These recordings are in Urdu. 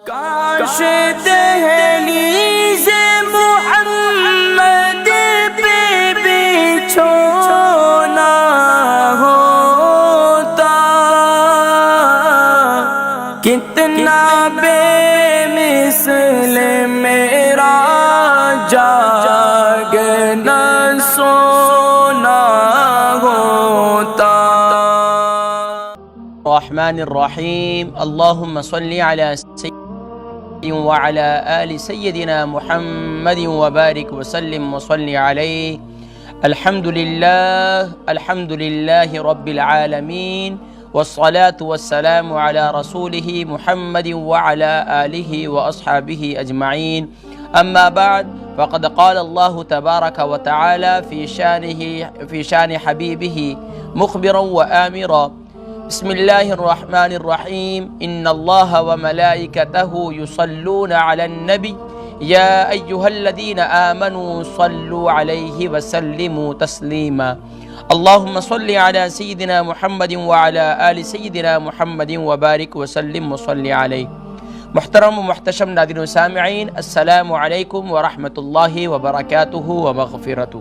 کاش دہلیز محمد پہ بچھونا ہوتا، کتنا بے مثل میرا جاگنا سونا ہوتا۔ الرحمن الرحیم، اللہم صلی علی سیدنا وعلى آل سيدنا محمد وبارك وسلم وصلي عليه۔ الحمد لله رب العالمين، والصلاة والسلام على رسوله محمد وعلى آله وأصحابه أجمعين، أما بعد، فقد قال الله تبارك وتعالى في شان حبيبه مخبرا وآمرا: بسم الله الرحمن الرحيم، إن الله وملائكته يصلون على النبي يا أيها الذين آمنوا صلوا عليه وسلموا تسليما۔ اللهم صل على سيدنا محمد وعلى آل سيدنا محمد وبارك وسلم وصل عليه۔ محترم و محتشم ناظرین و سامعین، السلام علیکم ورحمۃ اللہ وبرکاتہ ومغفرتہ۔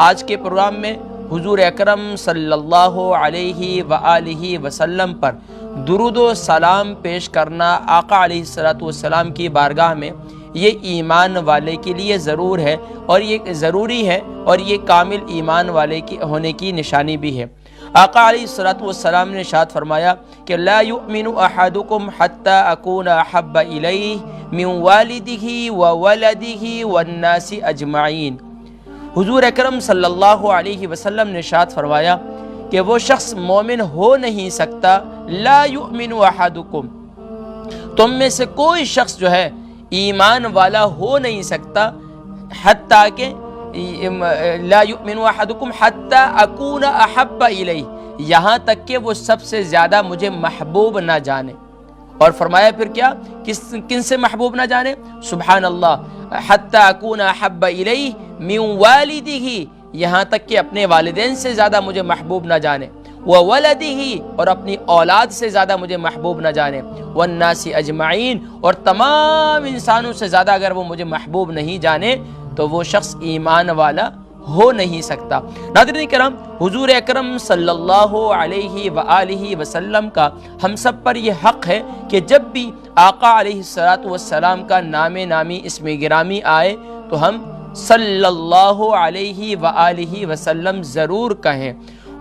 آج کے پروگرام میں حضور اکرم صلی اللہ علیہ وآلہ وسلم پر درود و سلام پیش کرنا آقا علیہ السلام کی بارگاہ میں یہ ایمان والے کے لیے ضرور ہے، اور یہ ضروری ہے، اور یہ کامل ایمان والے کی ہونے کی نشانی بھی ہے۔ آقا علیہ السلام نے ارشاد فرمایا کہ لا یؤمن احدکم حتی اکون احب الیہ من والدہ وولدہ والناس اجمعین۔ حضور اکرم صلی اللہ علیہ وسلم نے ارشاد فرمایا کہ وہ شخص مومن ہو نہیں سکتا، لا یؤمن احدکم، تم میں سے کوئی شخص جو ہے ایمان والا ہو نہیں سکتا، حتیٰ کہ لا یؤمن احدکم حتی اکون احب الیہ، یہاں تک کہ وہ سب سے زیادہ مجھے محبوب نہ جانے۔ اور فرمایا پھر کیا، کن سے محبوب نہ جانے؟ سبحان اللہ، حتی اکون احب الیہ من والدہ، یہاں تک کہ اپنے والدین سے زیادہ مجھے محبوب نہ جانے، وولدہ، اور اپنی اولاد سے زیادہ مجھے محبوب نہ جانے، والناس اجمعین، اور تمام انسانوں سے زیادہ اگر وہ مجھے محبوب نہیں جانے تو وہ شخص ایمان والا ہو نہیں سکتا۔ ناظرین کرام، حضور اکرم صلی اللہ علیہ وآلہ وسلم کا ہم سب پر یہ حق ہے کہ جب بھی آقا علیہ السلام کا نام نامی اسم گرامی آئے تو ہم صلی اللہ علیہ وآلہ وسلم ضرور کہیں،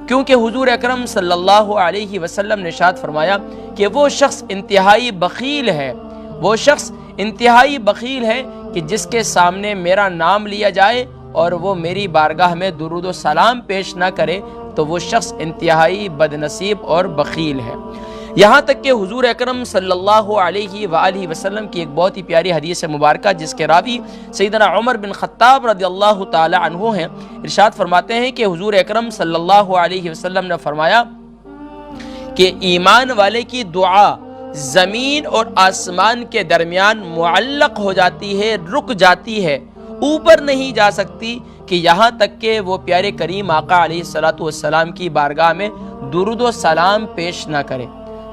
کیونکہ حضور اکرم صلی اللہ علیہ وسلم نے ارشاد فرمایا کہ وہ شخص انتہائی بخیل ہے، وہ شخص انتہائی بخیل ہے کہ جس کے سامنے میرا نام لیا جائے اور وہ میری بارگاہ میں درود و سلام پیش نہ کرے تو وہ شخص انتہائی بدنصیب اور بخیل ہے۔ یہاں تک کہ حضور اکرم صلی اللہ علیہ وآلہ وسلم کی ایک بہت ہی پیاری حدیث مبارکہ جس کے راوی سیدنا عمر بن خطاب رضی اللہ تعالی عنہ ہیں، ارشاد فرماتے ہیں کہ حضور اکرم صلی اللہ علیہ وسلم نے فرمایا کہ ایمان والے کی دعا زمین اور آسمان کے درمیان معلق ہو جاتی ہے، رک جاتی ہے، اوپر نہیں جا سکتی کہ یہاں تک کہ وہ پیارے کریم آقا علیہ السلام کی بارگاہ میں درود و سلام پیش نہ کرے۔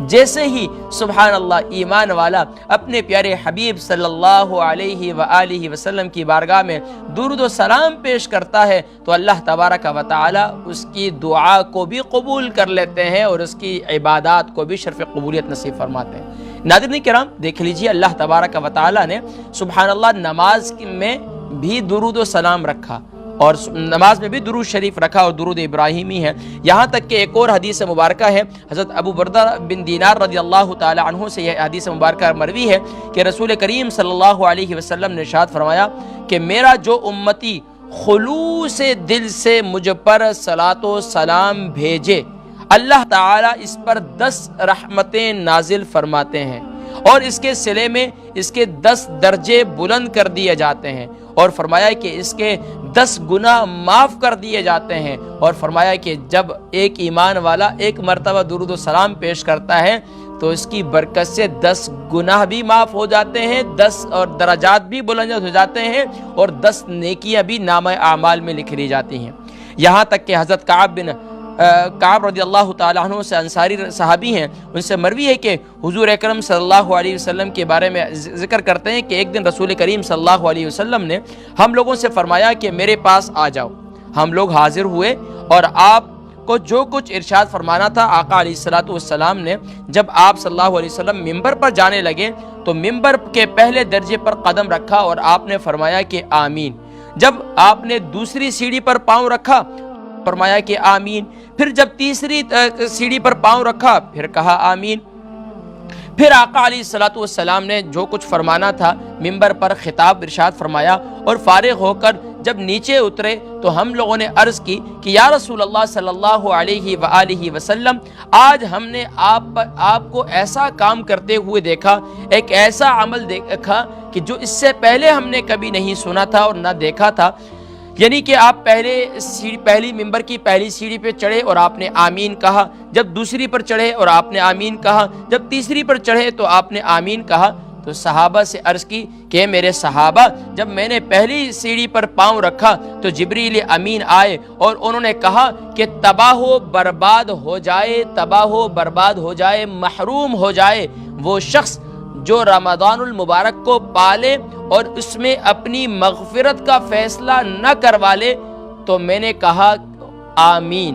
جیسے ہی سبحان اللہ ایمان والا اپنے پیارے حبیب صلی اللہ علیہ وآلہ وسلم کی بارگاہ میں درود و سلام پیش کرتا ہے تو اللہ تبارک و تعالی اس کی دعا کو بھی قبول کر لیتے ہیں اور اس کی عبادات کو بھی شرف قبولیت نصیب فرماتے ہیں۔ ناظرین کرام، دیکھ لیجئے اللہ تبارک و تعالی نے سبحان اللہ نماز میں بھی درود و سلام رکھا، اور نماز میں بھی درود شریف رکھا، اور درود ابراہیمی ہے۔ یہاں تک کہ ایک اور حدیث مبارکہ ہے، حضرت ابو بردہ بن دینار رضی اللہ تعالی عنہ سے یہ حدیث مبارکہ مروی ہے کہ رسول کریم صلی اللہ علیہ وسلم نے ارشاد فرمایا کہ میرا جو امتی خلوص دل سے مجھ پر صلاۃ و سلام بھیجے، اللہ تعالی اس پر 10 رحمتیں نازل فرماتے ہیں، اور اس کے صلے میں اس کے 10 درجے بلند کر دیے جاتے ہیں، اور فرمایا کہ اس کے 10 گناہ معاف کر دیے جاتے ہیں، اور فرمایا کہ جب ایک ایمان والا ایک مرتبہ درود و سلام پیش کرتا ہے تو اس کی برکت سے 10 گناہ بھی معاف ہو جاتے ہیں، 10 اور درجات بھی بلند ہو جاتے ہیں، اور 10 نیکیاں بھی نامہ اعمال میں لکھ لی جاتی ہیں۔ یہاں تک کہ حضرت کعب بن کعب رضی اللہ تعالیٰ عنہ سے انصاری صحابی ہیں، ان سے مروی ہے کہ حضور اکرم صلی اللہ علیہ وسلم کے بارے میں ذکر کرتے ہیں کہ ایک دن رسول کریم صلی اللہ علیہ وسلم نے ہم لوگوں سے فرمایا کہ میرے پاس آ جاؤ۔ ہم لوگ حاضر ہوئے اور آپ کو جو کچھ ارشاد فرمانا تھا آقا علیہ الصلوۃ والسلام نے، جب آپ صلی اللہ علیہ وسلم ممبر پر جانے لگے تو ممبر کے پہلے درجے پر قدم رکھا اور آپ نے فرمایا کہ آمین۔ جب آپ نے دوسری سیڑھی پر پاؤں رکھا فرمایا کہ آمین، پھر جب تیسری سیڑھی پر پاؤں رکھا پھر کہا آمین۔ پھر آقا علیہ الصلوۃ والسلام نے جو کچھ فرمانا تھا ممبر پر خطاب ارشاد فرمایا اور فارغ ہو کر جب نیچے اترے تو ہم لوگوں نے عرض کی کہ یا رسول اللہ صلی اللہ علیہ وآلہ وسلم، آج ہم نے آپ کو ایسا کام کرتے ہوئے دیکھا، ایک ایسا عمل دیکھا کہ جو اس سے پہلے ہم نے کبھی نہیں سنا تھا اور نہ دیکھا تھا، یعنی کہ آپ پہلی ممبر کی پہلی سیڑھی پہ چڑھے اور آپ نے آمین کہا، جب دوسری پر چڑھے اور آپ نے آمین کہا، جب تیسری پر چڑھے تو آپ نے آمین کہا۔ تو صحابہ سے عرض کی کہ میرے صحابہ، جب میں نے پہلی سیڑھی پر پاؤں رکھا تو جبریل امین آئے اور انہوں نے کہا کہ تباہ و برباد ہو جائے، تباہ و برباد ہو جائے، محروم ہو جائے وہ شخص جو رمضان المبارک کو پالے اور اس میں اپنی مغفرت کا فیصلہ نہ کروا لے۔ تو میں نے کہا آمین۔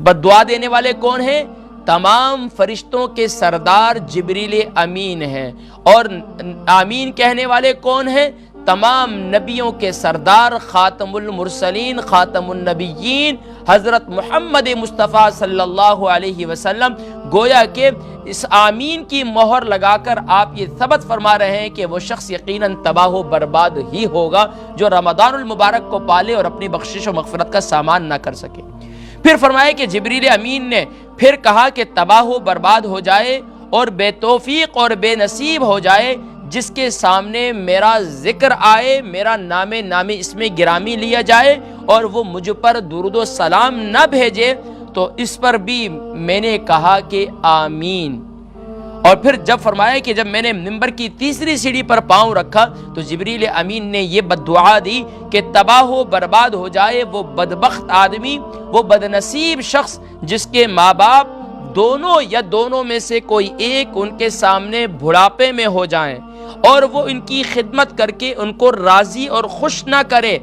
بددعا دینے والے کون ہیں؟ تمام فرشتوں کے سردار جبریل امین ہیں، اور آمین کہنے والے کون ہیں؟ تمام نبیوں کے سردار خاتم المرسلین خاتم النبیین حضرت محمد مصطفیٰ صلی اللہ علیہ وسلم۔ گویا کہ اس آمین کی مہر لگا کر آپ یہ ثبت فرما رہے ہیں کہ وہ شخص یقیناً تباہ و برباد ہی ہوگا جو رمضان المبارک کو پالے اور اپنی بخشش و مغفرت کا سامان نہ کر سکے۔ پھر فرمایا کہ جبریل امین نے پھر کہا کہ تباہ و برباد ہو جائے اور بے توفیق اور بے نصیب ہو جائے جس کے سامنے میرا ذکر آئے، میرا نام اس میں گرامی لیا جائے اور وہ مجھ پر درود و سلام نہ بھیجے۔ تو اس پر بھی میں نے کہا کہ آمین۔ اور پھر جب فرمایا کہ جب میں نے ممبر کی تیسری سیڑھی پر پاؤں رکھا تو جبریل امین نے یہ بددعا دی کہ تباہ و برباد ہو جائے وہ بدبخت آدمی، وہ بدنصیب شخص جس کے ماں باپ دونوں یا دونوں میں سے کوئی ایک ان کے سامنے بڑھاپے میں ہو جائیں اور وہ ان کی خدمت کر کے ان کو راضی اور خوش نہ کرے،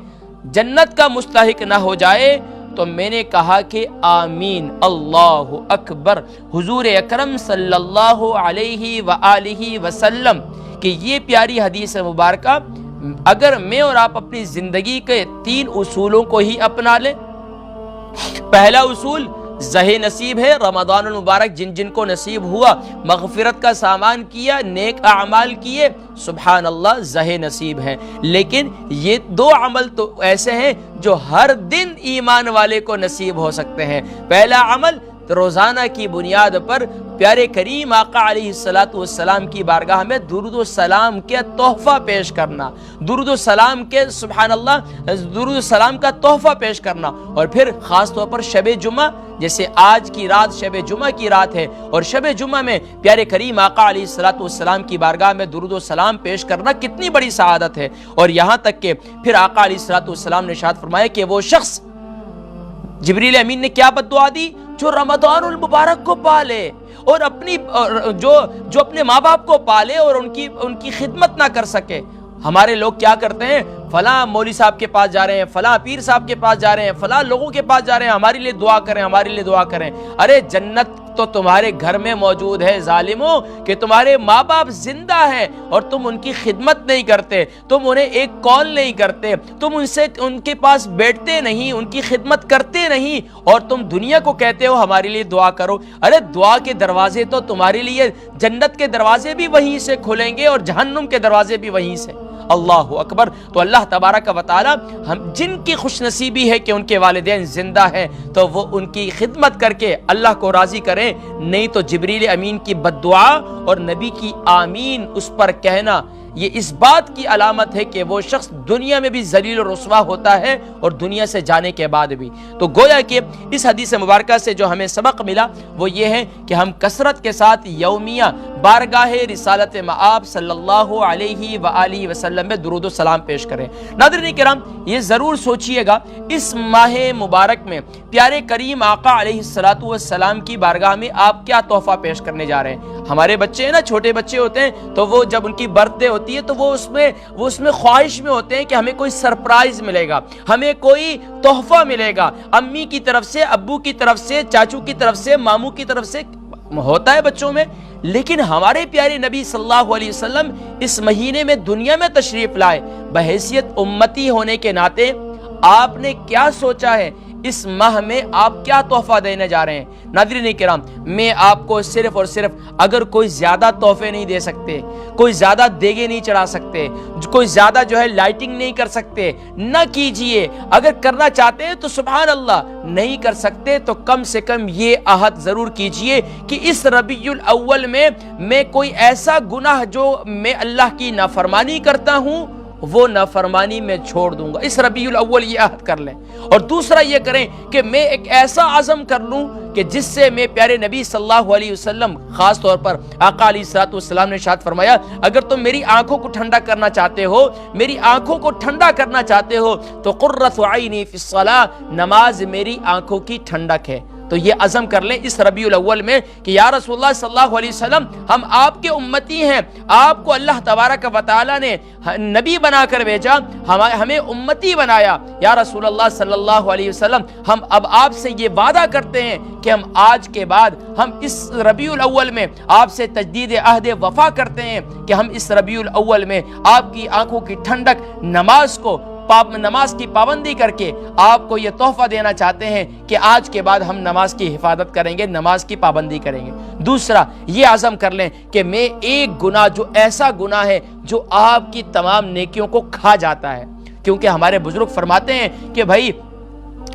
جنت کا مستحق نہ ہو جائے۔ تو میں نے کہا کہ آمین۔ اللہ اکبر۔ حضور اکرم صلی اللہ علیہ وآلہ وسلم کہ یہ پیاری حدیث مبارکہ اگر میں اور آپ اپنی زندگی کے 3 اصولوں کو ہی اپنا لیں۔ پہلا اصول زہ نصیب ہے، رمضان المبارک جن جن کو نصیب ہوا، مغفرت کا سامان کیا، نیک اعمال کیے، سبحان اللہ زہ نصیب ہے۔ لیکن یہ 2 عمل تو ایسے ہیں جو ہر دن ایمان والے کو نصیب ہو سکتے ہیں۔ پہلا عمل روزانہ کی بنیاد پر پیارے کریم آقا علیہ الصلوۃ والسلام کی بارگاہ میں درود و سلام کے تحفہ پیش کرنا، درود و سلام کے سبحان اللہ درود و سلام کا تحفہ پیش کرنا، اور پھر خاص طور پر شب جمعہ، جیسے آج کی رات شب جمعہ کی رات ہے اور شب جمعہ میں پیارے کریم آقا علیہ الصلوۃ والسلام کی بارگاہ میں درود و سلام پیش کرنا کتنی بڑی سعادت ہے۔ اور یہاں تک کہ پھر آقا علیہ الصلوۃ والسلام نے ارشاد فرمایا کہ وہ شخص، جبریل امین نے کیا بددعا دی؟ جو رمضان المبارک کو پالے اور جو اپنے ماں باپ کو پالے اور ان کی خدمت نہ کر سکے۔ ہمارے لوگ کیا کرتے ہیں؟ فلاں مولوی صاحب کے پاس جا رہے ہیں، فلاں پیر صاحب کے پاس جا رہے ہیں، فلاں لوگوں کے پاس جا رہے ہیں، ہمارے لیے دعا کریں، ہمارے لیے دعا کریں۔ ارے جنت تو تمہارے گھر میں موجود ہے ظالموں، کہ تمہارے ماں باپ زندہ ہیں اور تم ان کی خدمت نہیں کرتے، تم انہیں ایک کال نہیں کرتے، تم ان کے پاس بیٹھتے نہیں، ان کی خدمت کرتے نہیں، اور تم دنیا کو کہتے ہو ہمارے لیے دعا کرو۔ ارے دعا کے دروازے تو تمہارے لیے جنت کے دروازے بھی وہیں سے کھلیں گے اور جہنم کے دروازے بھی وہیں سے۔ اللہ اکبر۔ تو اللہ تبارک و تعالی ہم جن کی خوش نصیبی ہے کہ ان کے والدین زندہ ہیں تو وہ ان کی خدمت کر کے اللہ کو راضی کریں، نہیں تو جبریل امین کی بددعا اور نبی کی آمین اس پر کہنا یہ اس بات کی علامت ہے کہ وہ شخص دنیا میں بھی ذلیل و رسوا ہوتا ہے اور دنیا سے جانے کے بعد بھی۔ تو گویا کہ اس حدیث مبارکہ سے جو ہمیں سبق ملا وہ یہ ہے کہ ہم کثرت کے ساتھ یومیہ بارگاہ رسالت مآب صلی اللہ علیہ وآلہ وسلم میں درود و سلام پیش کریں۔ ناظرین کرام، یہ ضرور سوچئے گا اس ماہ مبارک میں پیارے کریم آقا علیہ السلام کی بارگاہ میں آپ کیا تحفہ پیش کرنے جا رہے ہیں۔ ہمارے بچے ہیں نا، چھوٹے بچے ہوتے ہیں تو وہ جب ان کی برتھ ڈے ہوتی ہے تو وہ اس میں خواہش میں ہوتے ہیں کہ ہمیں کوئی سرپرائز ملے گا، ہمیں کوئی تحفہ ملے گا، امی کی طرف سے، ابو کی طرف سے، چاچو کی طرف سے، ماموں کی طرف سے، ہوتا ہے بچوں میں۔ لیکن ہمارے پیارے نبی صلی اللہ علیہ وسلم اس مہینے میں دنیا میں تشریف لائے، بحیثیت امتی ہونے کے ناطے آپ نے کیا سوچا ہے اس ماہ میں آپ کیا تحفہ دینے جا رہے ہیں۔ ناظرین کرام، میں آپ کو صرف اور صرف اگر کوئی زیادہ تحفے نہیں دے سکتے، کوئی زیادہ دیگے نہیں چڑھا سکتے، کوئی زیادہ جو ہے لائٹنگ نہیں کر سکتے، نہ کیجئے۔ اگر کرنا چاہتے ہیں تو سبحان اللہ، نہیں کر سکتے تو کم سے کم یہ عہد ضرور کیجئے کہ اس ربیع الاول میں کوئی ایسا گناہ جو میں اللہ کی نافرمانی کرتا ہوں وہ نافرمانی میں چھوڑ دوں گا۔ اس ربیع الاول یہ عہد کر لیں۔ اور دوسرا یہ کریں کہ میں ایک ایسا عزم کر لوں کہ جس سے میں پیارے نبی صلی اللہ علیہ وسلم، خاص طور پر آقا علیہ السلام نے ارشاد فرمایا، اگر تم میری آنکھوں کو ٹھنڈا کرنا چاہتے ہو، میری آنکھوں کو ٹھنڈا کرنا چاہتے ہو تو قرۃ عینی فی الصلاۃ، نماز میری آنکھوں کی ٹھنڈک ہے۔ تو یہ عزم کر لیں اس ربیع الاول میں کہ یا رسول اللہ صلی اللہ علیہ وسلم، ہم آپ کے امتی ہیں، آپ کو اللہ تبارک و تعالی نے نبی بنا کر بھیجا، ہمیں امتی بنایا۔ یا رسول اللہ صلی اللہ علیہ وسلم، ہم اب آپ سے یہ وعدہ کرتے ہیں کہ ہم آج کے بعد ہم اس ربیع الاول میں آپ سے تجدید عہد وفا کرتے ہیں کہ ہم اس ربیع الاول میں آپ کی آنکھوں کی ٹھنڈک، نماز کی پابندی کر کے آپ کو یہ تحفہ دینا چاہتے ہیں کہ آج کے بعد ہم نماز کی حفاظت کریں گے، نماز کی پابندی کریں گے۔ دوسرا یہ عزم کر لیں کہ میں ایک گناہ، جو ایسا گناہ ہے جو آپ کی تمام نیکیوں کو کھا جاتا ہے، کیونکہ ہمارے بزرگ فرماتے ہیں کہ بھائی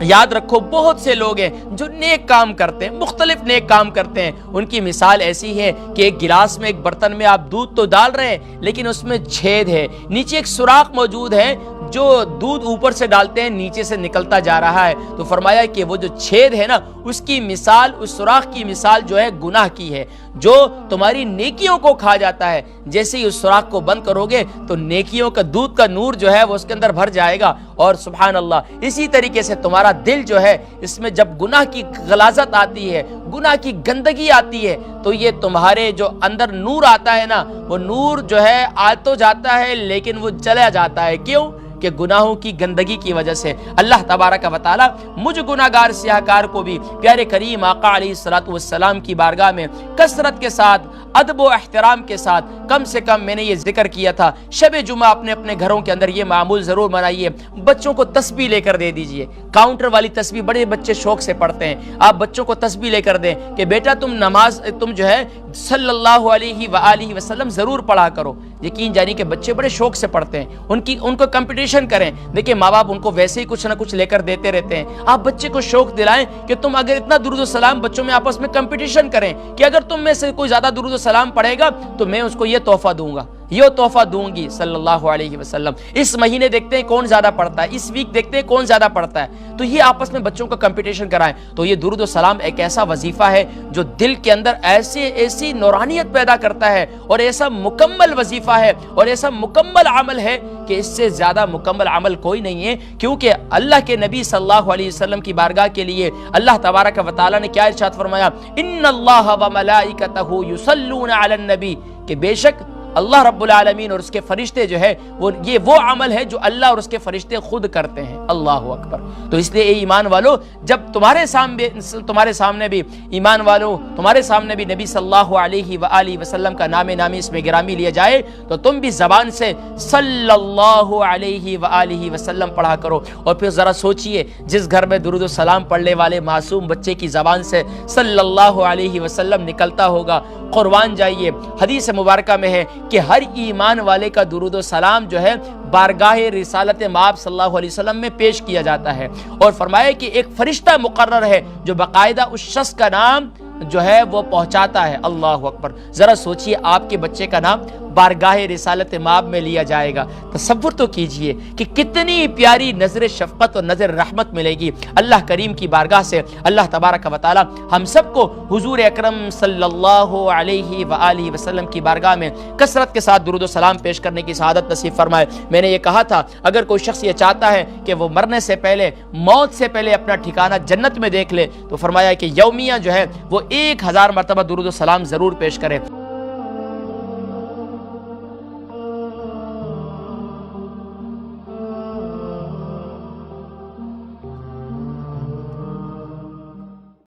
یاد رکھو، بہت سے لوگ ہیں جو نیک کام کرتے ہیں، مختلف نیک کام کرتے ہیں، ان کی مثال ایسی ہے کہ ایک گلاس میں، ایک برتن میں آپ دودھ تو ڈال رہے ہیں لیکن اس میں چھید ہے، نیچے ایک سوراخ موجود ہے، جو دودھ اوپر سے ڈالتے ہیں نیچے سے نکلتا جا رہا ہے۔ تو فرمایا کہ وہ جو چھید ہے نا، اس کی مثال، اس سوراخ کی مثال جو ہے گناہ کی ہے، جو تمہاری نیکیوں کو کھا جاتا ہے۔ جیسے ہی اس سوراخ کو بند کرو گے تو نیکیوں کا دودھ کا نور جو ہے وہ اس کے اندر بھر جائے گا، اور سبحان اللہ اسی طریقے سے تمہارا دل جو ہے، اس میں جب گناہ کی غلاظت آتی ہے، گناہ کی گندگی آتی ہے، تو یہ تمہارے جو اندر نور آتا ہے نا، وہ نور جو ہے آ تو جاتا ہے لیکن وہ چلا جاتا ہے۔ کیوں؟ کہ گناہوں کی گندگی کی وجہ سے۔ اللہ تبارک و تعالی مجھ گناہگار سیاہکار کو بھی پیارے کریم آقا علیہ السلام کی بارگاہ میں کثرت کے ساتھ، ادب و احترام کے ساتھ، کم سے کم میں نے یہ ذکر کیا تھا، شب جمعہ اپنے اپنے گھروں کے اندر یہ معمول ضرور بنائیے، بچوں کو تسبیح لے کر دے دیجئے۔ کاؤنٹر والی تسبیح بڑے بچے شوق سے پڑھتے ہیں، آپ بچوں کو تسبیح لے کر دیں کہ بیٹا تم جو ہے صلی اللہ علیہ وآلہ وسلم ضرور پڑھا کرو۔ یقین جانی کہ بچے بڑے شوق سے پڑھتے ہیں، ان کو کمپٹیشن کریں۔ دیکھیں ماں باپ ان کو ویسے ہی کچھ نہ کچھ لے کر دیتے رہتے ہیں، آپ بچے کو شوق دلائیں کہ تم اگر اتنا درود و سلام، بچوں میں آپس میں کمپٹیشن کریں کہ اگر تم میں سے کوئی زیادہ درود و سلام پڑھے گا تو میں اس کو یہ تحفہ دوں گا، یہ تحفہ دوں گی صلی اللہ علیہ وسلم۔ اس مہینے دیکھتے ہیں کون زیادہ پڑھتا ہے، اس ویک دیکھتے ہیں کون زیادہ پڑھتا ہے، تو یہ آپس میں بچوں کا کمپٹیشن کرائیں۔ تو یہ درود و سلام ایک ایسا وظیفہ ہے جو دل کے اندر ایسی نورانیت پیدا کرتا ہے، اور ایسا مکمل وظیفہ ہے اور ایسا مکمل عمل ہے کہ اس سے زیادہ مکمل عمل کوئی نہیں ہے، کیونکہ اللہ کے نبی صلی اللہ علیہ وسلم کی بارگاہ کے لیے اللہ تبارک و تعالی نے کیا ارشاد فرمایا، ان اللہ و ملائکتہ یصلون علی النبی، کہ بے شک اللہ رب العالمین اور اس کے فرشتے جو ہے وہ عمل ہے جو اللہ اور اس کے فرشتے خود کرتے ہیں۔ اللہ اکبر۔ تو اس لیے اے ایمان والو، جب تمہارے سامنے بھی ایمان والو، تمہارے سامنے بھی نبی صلی اللہ علیہ وآلہ وسلم کا نام نامی اس میں گرامی لیا جائے تو تم بھی زبان سے صلی اللہ علیہ وآلہ وسلم پڑھا کرو۔ اور پھر ذرا سوچئے، جس گھر میں درود و سلام پڑھنے والے معصوم بچے کی زبان سے صلی اللہ علیہ وسلم نکلتا ہوگا، قربان جائیے۔ حدیث مبارکہ میں ہے کہ ہر ایمان والے کا درود و سلام جو ہے بارگاہ رسالت مآب صلی اللہ علیہ وسلم میں پیش کیا جاتا ہے، اور فرمایا کہ ایک فرشتہ مقرر ہے جو باقاعدہ اس شخص کا نام جو ہے وہ پہنچاتا ہے۔ اللہ اکبر۔ ذرا سوچئے آپ کے بچے کا نام بارگاہ رسالت مآب میں لیا جائے گا۔ تصور تو کیجئے کہ کتنی پیاری نظر شفقت اور نظر رحمت ملے گی اللہ کریم کی بارگاہ سے۔ اللہ تبارک و تعالی ہم سب کو حضور اکرم صلی اللہ علیہ وآلہ وسلم کی بارگاہ میں کثرت کے ساتھ درود و سلام پیش کرنے کی سعادت نصیب فرمائے۔ میں نے یہ کہا تھا اگر کوئی شخص یہ چاہتا ہے کہ وہ مرنے سے پہلے، موت سے پہلے اپنا ٹھکانہ جنت میں دیکھ لے، تو فرمایا کہ یومیہ جو ہے وہ 1000 مرتبہ درود و سلام ضرور پیش کرے۔